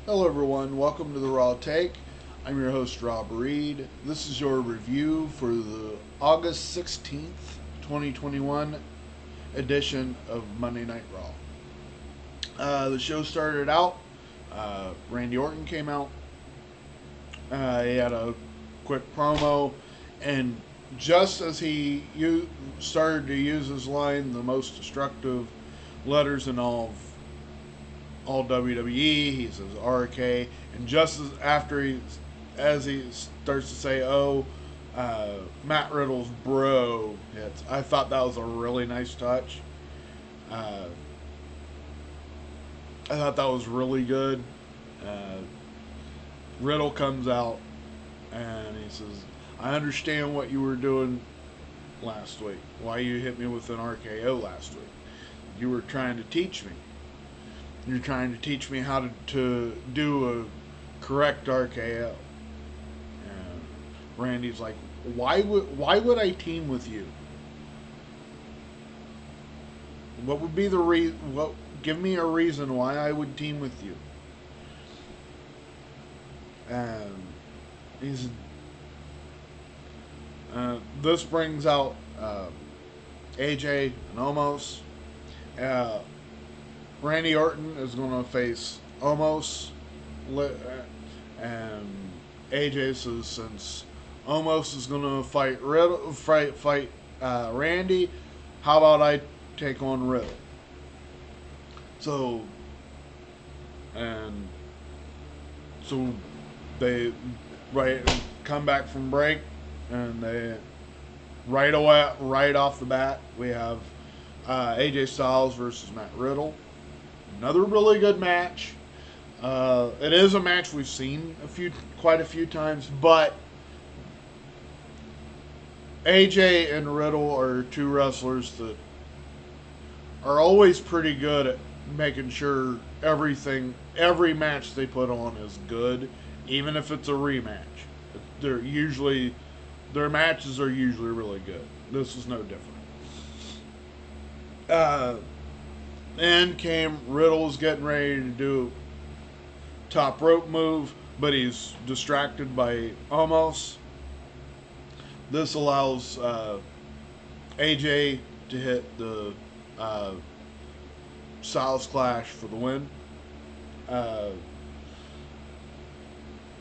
Hello everyone, welcome to the Raw Take. I'm your host Rob Reed. This is your review for the August 16th, 2021 edition of Monday Night Raw. The show started out, Randy Orton came out, he had a quick promo, and just as he started to use his line, the most destructive letters in all WWE. He says RK, and just as he starts to say, "Oh, Matt Riddle's bro," I thought that was a really nice touch. Uh, I thought that was really good. Uh, Riddle comes out and he says, "I understand what you were doing last week. Why you hit me with an RKO last week? You were trying to teach me. You're trying to teach me how to do a correct RKO." And Randy's like, why would I team with you? What would be the reason? What Give me a reason why I would team with you. And he's this brings out AJ and Omos. Uh, Randy Orton is going to face Omos, and AJ says since Omos is going to fight Randy, how about I take on Riddle? So, and so they come back from break, and they right off the bat we have AJ Styles versus Matt Riddle. Another really good match. It is a match we've seen quite a few times, but AJ and Riddle are two wrestlers that are always pretty good at making sure every match they put on is good, even if it's a rematch. Their matches are usually really good. This is no different. And Riddle's getting ready to do a top rope move, but he's distracted by Omos. This allows AJ to hit the Styles Clash for the win.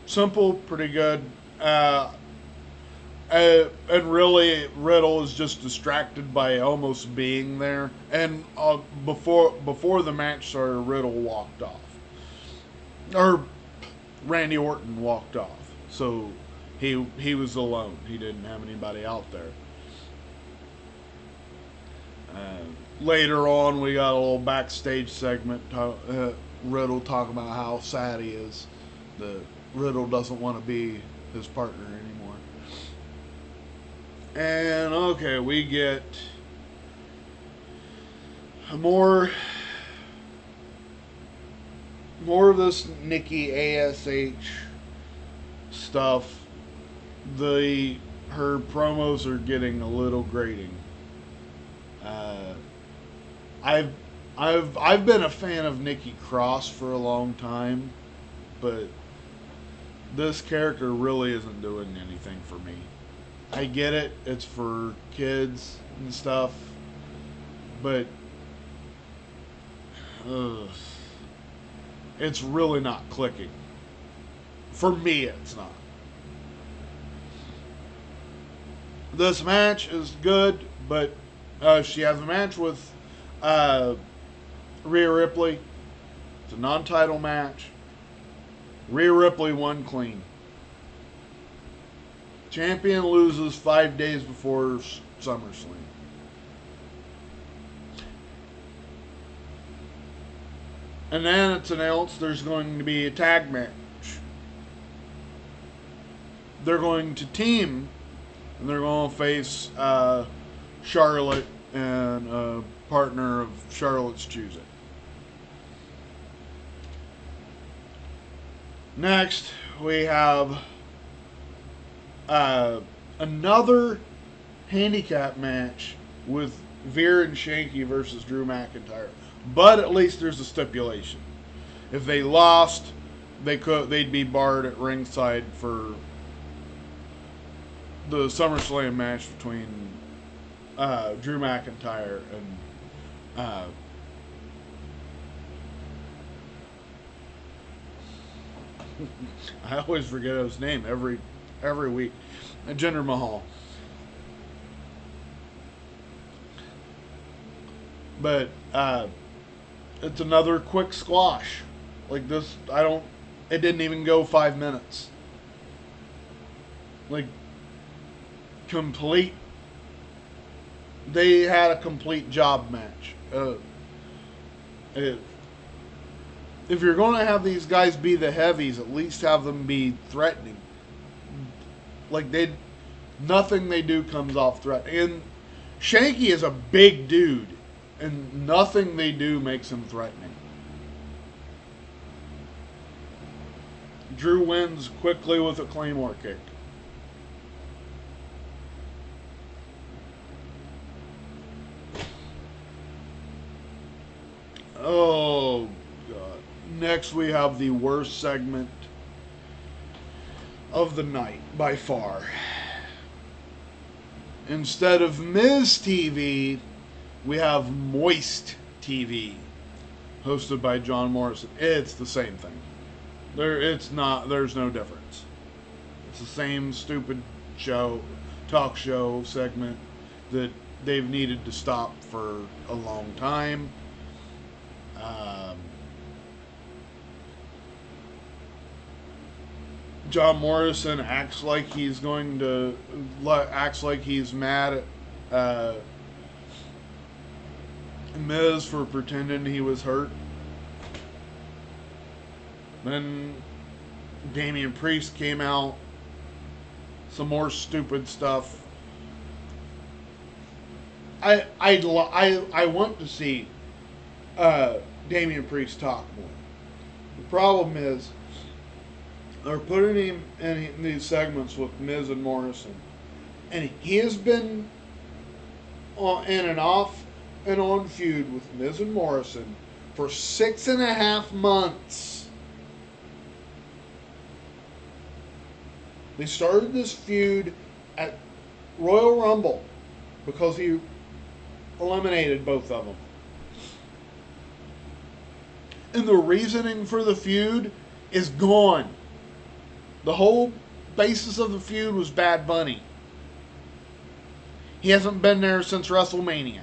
Simple, pretty good. And really, Riddle is just distracted by almost being there. And before the match started, Riddle walked off, or Randy Orton walked off. So he was alone. He didn't have anybody out there. Later on, we got a little backstage segment. Riddle talking about how sad he is that Riddle doesn't want to be his partner anymore. And okay, we get more of this Nikki ASH stuff. Her promos are getting a little grating. I've been a fan of Nikki Cross for a long time, but this character really isn't doing anything for me. I get it, it's for kids and stuff, but it's really not clicking. For me, it's not. This match is good, but she has a match with Rhea Ripley. It's a non-title match. Rhea Ripley won clean. Champion loses 5 days before SummerSlam. And then it's announced there's going to be a tag match. They're going to team, and they're going to face Charlotte and a partner of Charlotte's choosing. Next, we have another handicap match with Vera and Shanky versus Drew McIntyre. But at least there's a stipulation. If they lost, they'd be barred at ringside for the SummerSlam match between Drew McIntyre and I always forget his name every week. Jinder Mahal. But it's another quick squash. Like this, it didn't even go 5 minutes. Like, they had a complete job match. If you're going to have these guys be the heavies, at least have them be threatening. Like, nothing they do comes off threatening. And Shanky is a big dude, and nothing they do makes him threatening. Drew wins quickly with a Claymore kick. Oh, God. Next, we have the worst segment of the night, by far. Instead of Miz TV, we have Moist TV, hosted by John Morrison. It's the same thing. There's no difference. It's the same stupid talk show segment that they've needed to stop for a long time. John Morrison acts like he's mad at Miz for pretending he was hurt. Then Damian Priest came out. Some more stupid stuff. I want to see Damian Priest talk more. The problem is they're putting him in these segments with Miz and Morrison, and he has been in an off and on feud with Miz and Morrison for 6.5 months. They started this feud at Royal Rumble because he eliminated both of them. And the reasoning for the feud is gone. The whole basis of the feud was Bad Bunny. He hasn't been there since WrestleMania.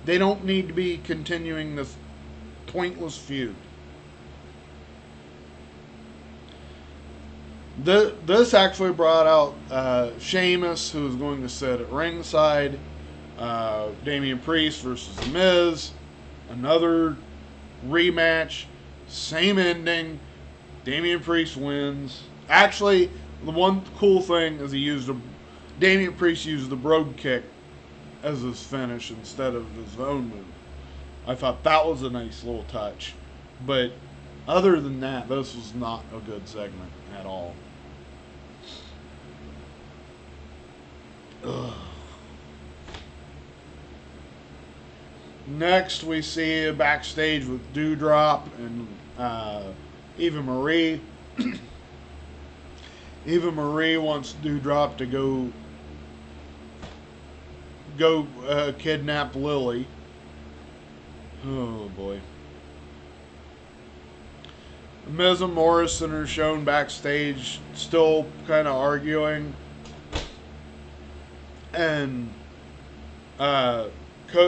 They don't need to be continuing this pointless feud. This actually brought out Sheamus, who was going to sit at ringside. Damian Priest versus The Miz. Another rematch. Same ending. Damian Priest wins. Actually, the one cool thing is Damian Priest used the Brogue Kick as his finish instead of his own move. I thought that was a nice little touch. But other than that, this was not a good segment at all. Ugh. Next, we see a backstage with Doudrop and Eva Marie. Eva Marie wants Doudrop to go kidnap Lily. Oh boy. Miz and Morrison are shown backstage, still kind of arguing, and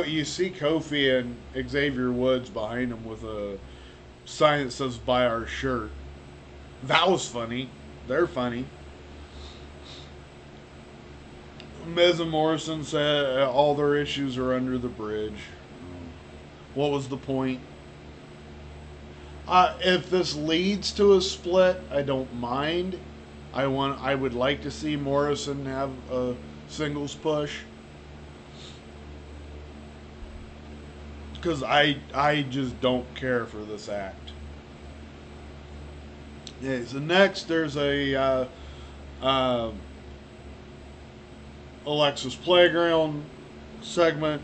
you see Kofi and Xavier Woods behind him with a sign that says "Buy our shirt." That was funny. They're funny. Miz and Morrison said all their issues are under the bridge. What was the point? If this leads to a split, I don't mind. I would like to see Morrison have a singles push. Because I just don't care for this act. Yeah, so next there's a Alexa's Playground segment.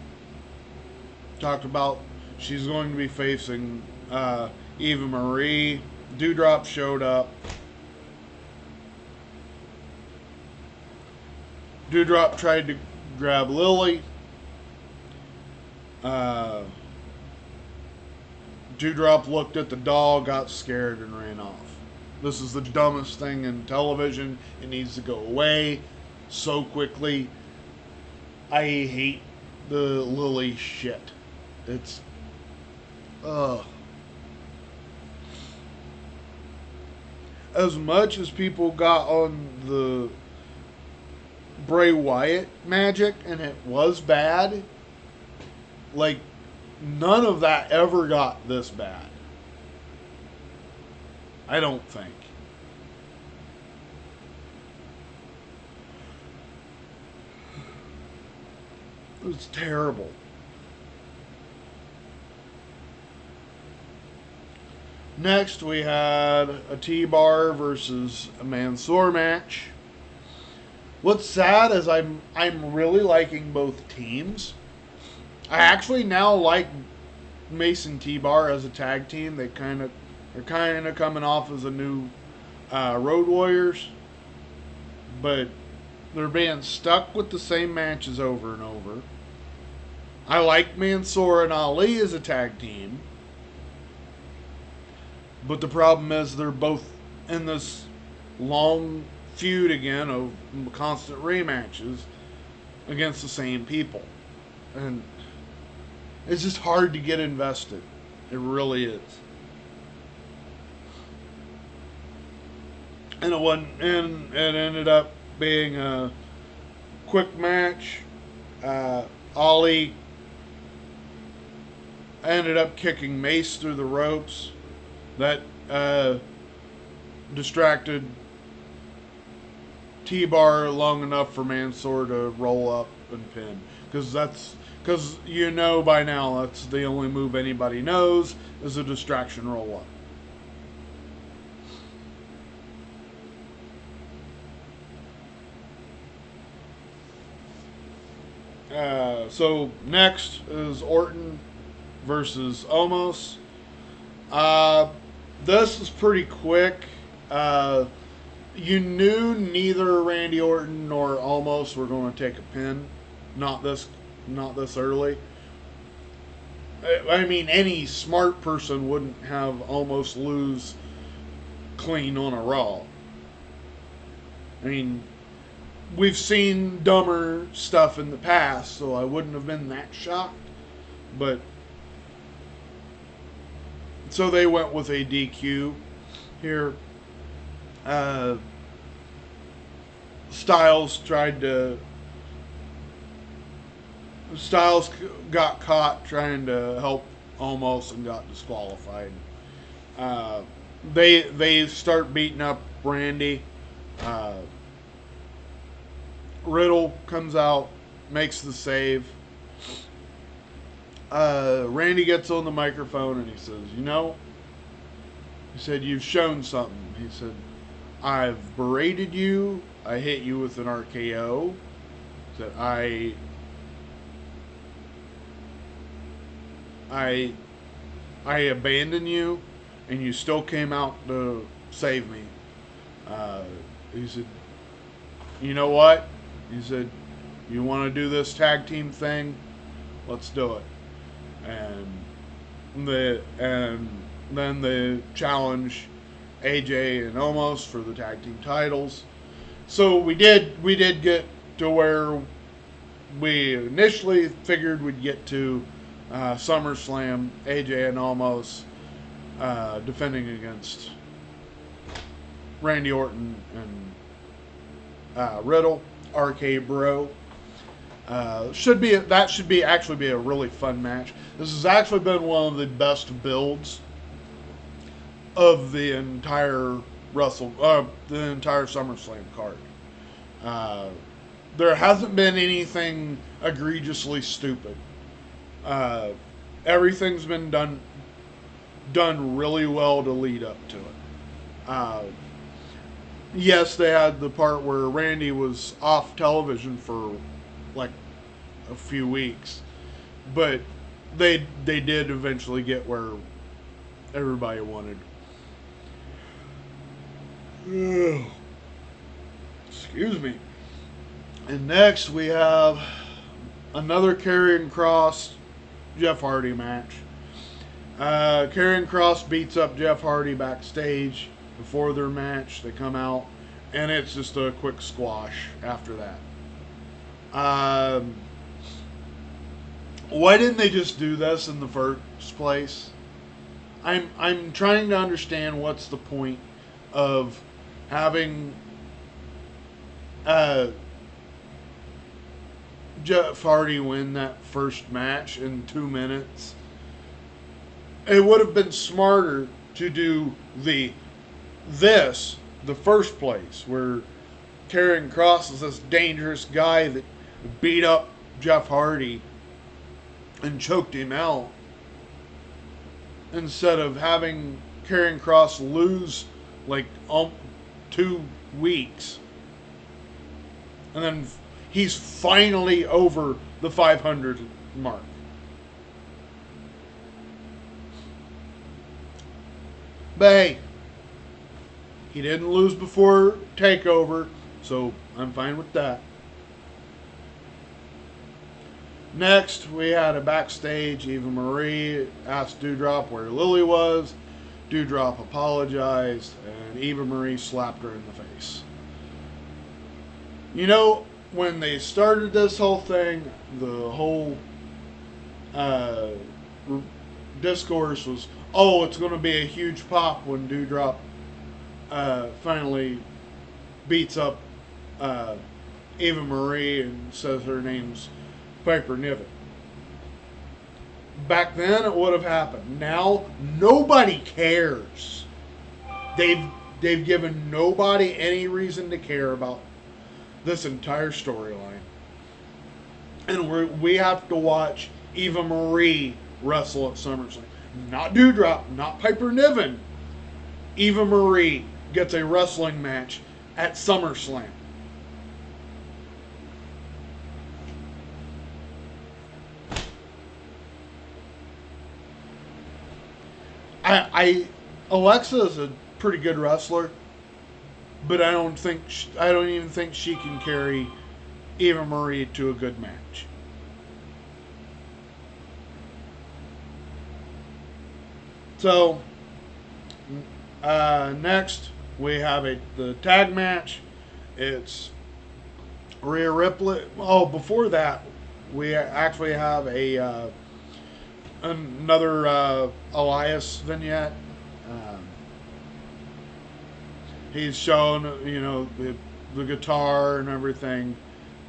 Talked about she's going to be facing Eva Marie. Doudrop showed up. Doudrop tried to grab Lily. Doudrop looked at the doll, got scared, and ran off. This is the dumbest thing in television. It needs to go away so quickly. I hate the Lily shit. It's... As much as people got on the Bray Wyatt magic, and it was bad, like, none of that ever got this bad. I don't think. It was terrible. Next, we had a TBar versus a Mansoor match. What's sad is I'm really liking both teams. I actually now like Mason TBar as a tag team. They're kind of coming off as a new Road Warriors, but they're being stuck with the same matches over and over. I like Mansoor and Ali as a tag team, but the problem is they're both in this long feud again of constant rematches against the same people, and it's just hard to get invested. It really is. And it ended up being a quick match. Ollie ended up kicking Mace through the ropes. That distracted TBar long enough for Mansoor to roll up and pin. Because you know by now that's the only move anybody knows is a distraction roll up. So next is Orton versus Omos. This is pretty quick. You knew neither Randy Orton nor Omos were going to take a pin. Not this early. I mean, any smart person wouldn't have Omos lose clean on a Raw. I mean, we've seen dumber stuff in the past, so I wouldn't have been that shocked. But so they went with a DQ here. Styles got caught trying to help Omos and got disqualified. They start beating up Randy. Riddle comes out, makes the save. Randy gets on the microphone and he says, he said, you've shown something. He said, I've berated you. I hit you with an RKO. He said, I abandoned you, and you still came out to save me. He said, you know what? He said, you want to do this tag team thing? Let's do it. And then they challenge AJ and Omos for the tag team titles. So we did get to where we initially figured we'd get to SummerSlam, AJ and Omos defending against Randy Orton and Riddle, RKBro. Should actually be a really fun match. This has actually been one of the best builds of the entire SummerSlam card. There hasn't been anything egregiously stupid. Everything's been done really well to lead up to it. Yes, they had the part where Randy was off television for like a few weeks, but they did eventually get where everybody wanted. Excuse me. And next we have another Karrion Kross Jeff Hardy match. Karrion Kross beats up Jeff Hardy backstage before their match. They come out, and it's just a quick squash after that. Why didn't they just do this in the first place? I'm trying to understand what's the point of having Jeff Hardy win that first match in 2 minutes. It would have been smarter to do the first place, where Karrion Kross is this dangerous guy that beat up Jeff Hardy and choked him out, instead of having Karrion Kross lose like 2 weeks, and then he's finally over the 500 mark. But hey, he didn't lose before TakeOver, so I'm fine with that. Next, we had a backstage. Eva Marie asked Doudrop where Lily was. Doudrop apologized, and Eva Marie slapped her in the face. You know, when they started this whole thing, the whole discourse was, oh, it's going to be a huge pop when Doudrop finally beats up Eva Marie and says her name's Piper Niven. Back then, it would have happened. Now, nobody cares. They've given nobody any reason to care about this entire storyline. And we have to watch Eva Marie wrestle at SummerSlam. Not Doudrop, not Piper Niven. Eva Marie gets a wrestling match at SummerSlam. Alexa is a pretty good wrestler, but I don't even think she can carry Eva Marie to a good match. So, next we have the tag match. It's Rhea Ripley. Oh, before that, we actually have another Elias vignette. He's showing, the guitar and everything.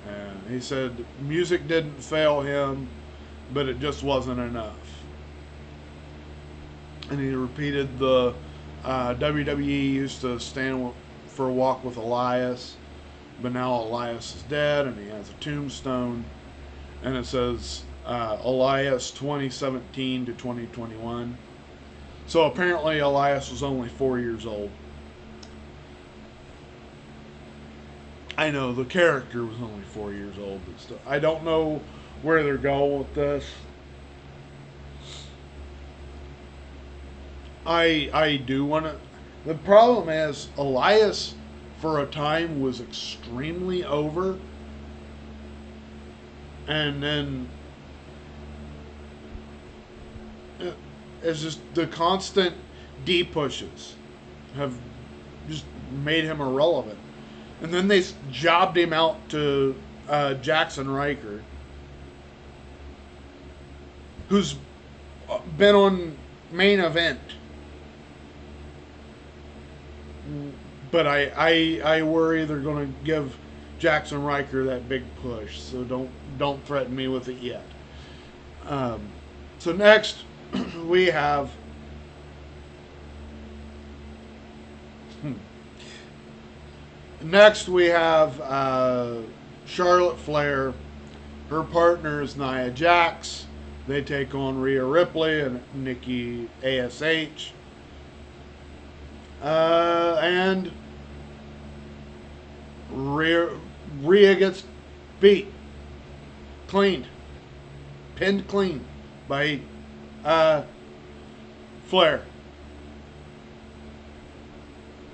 And he said music didn't fail him, but it just wasn't enough. And he repeated the WWE used to stand for a walk with Elias, but now Elias is dead, and he has a tombstone, and it says Elias 2017 to 2021. So apparently Elias was only 4 years old. I know the character was only 4 years old, but still, I don't know where they're going with this. I do want to. The problem is Elias, for a time, was extremely over, and then it's just the constant D pushes have just made him irrelevant. And then they jobbed him out to Jackson Riker, who's been on Main Event. But I worry they're going to give Jackson Riker that big push, so don't threaten me with it yet. So next we have Charlotte Flair. Her partner is Nia Jax. They take on Rhea Ripley and Nikki ASH. And Rhea gets beat. Pinned clean by Flair.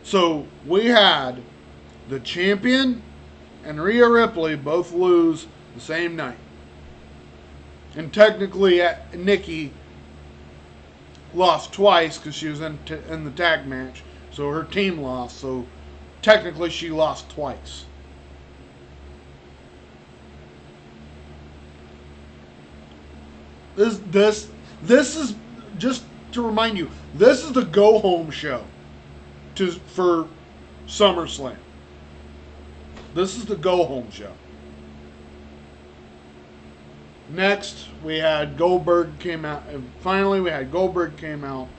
So we had the champion and Rhea Ripley both lose the same night. And technically, Nikki lost twice because she was in the tag match. So her team lost. So technically, she lost twice. This is, just to remind you, this is the go home show for SummerSlam. This is the go home show. Next, we had Goldberg came out. And finally, we had Goldberg came out.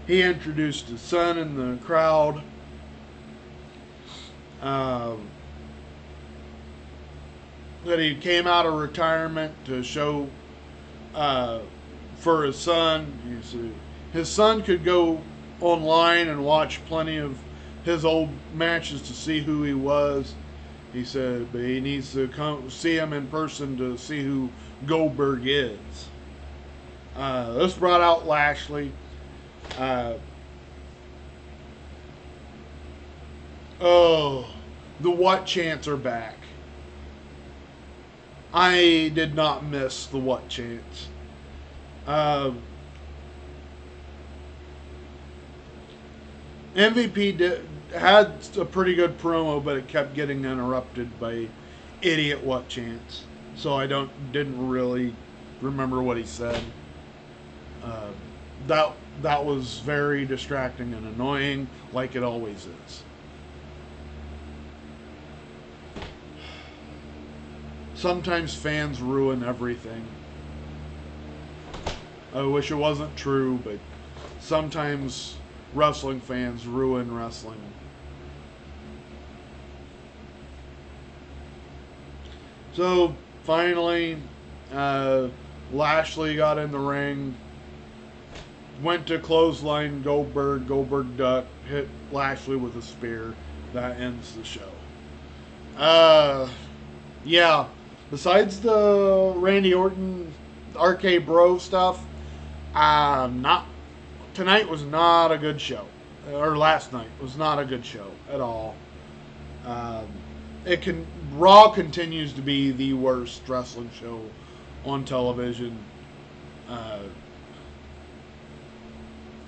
He introduced his son in the crowd. That he came out of retirement to show for his son. His son could go online and watch plenty of his old matches to see who he was. He said, but he needs to come see him in person to see who Goldberg is. This brought out Lashley. The What Chants are back. I did not miss the What Chants. MVP had a pretty good promo, but it kept getting interrupted by idiot What Chants. So I didn't really remember what he said. That was very distracting and annoying, like it always is. Sometimes fans ruin everything. I wish it wasn't true, but sometimes wrestling fans ruin wrestling. So finally, Lashley got in the ring, went to clothesline Goldberg. Goldberg ducked, hit Lashley with a spear. That ends the show. Yeah. Besides the Randy Orton, RKBro stuff, tonight was not a good show. Or last night was not a good show at all. Raw continues to be the worst wrestling show on television.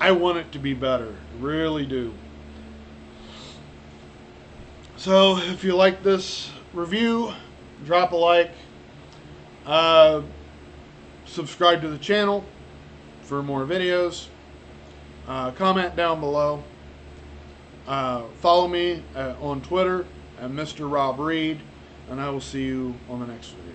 I want it to be better. I really do. So, if you like this review, drop a like. Subscribe to the channel for more videos. Comment down below. Follow me on Twitter at Mr. Rob Reed. And I will see you on the next video.